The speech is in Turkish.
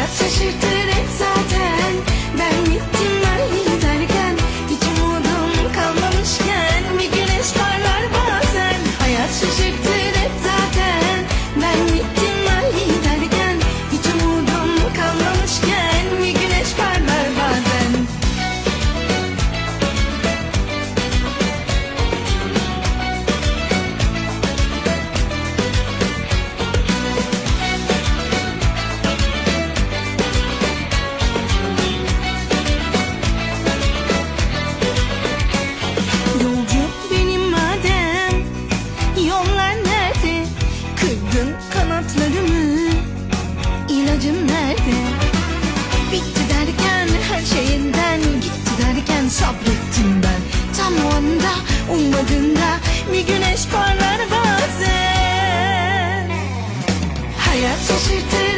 Hayat şaşırtır hep zaten. Ben gittim ben giderken, hiç umudum kalmamışken bir güneş parlar bazen. Hayat şaşırtır hep zaten. Ben gittim ben giderken, hiç umudum kalmamışken bir güneş parlar bazen. Yolcu benim madem, yollar nerede? Kırdın kanatlarımı, ilacım nerede? Bitti derken her şeyinden, gitti derken sabrettim ben. Tam o anda ummadığında bir güneş parlar bazen. Hayat şaşırtır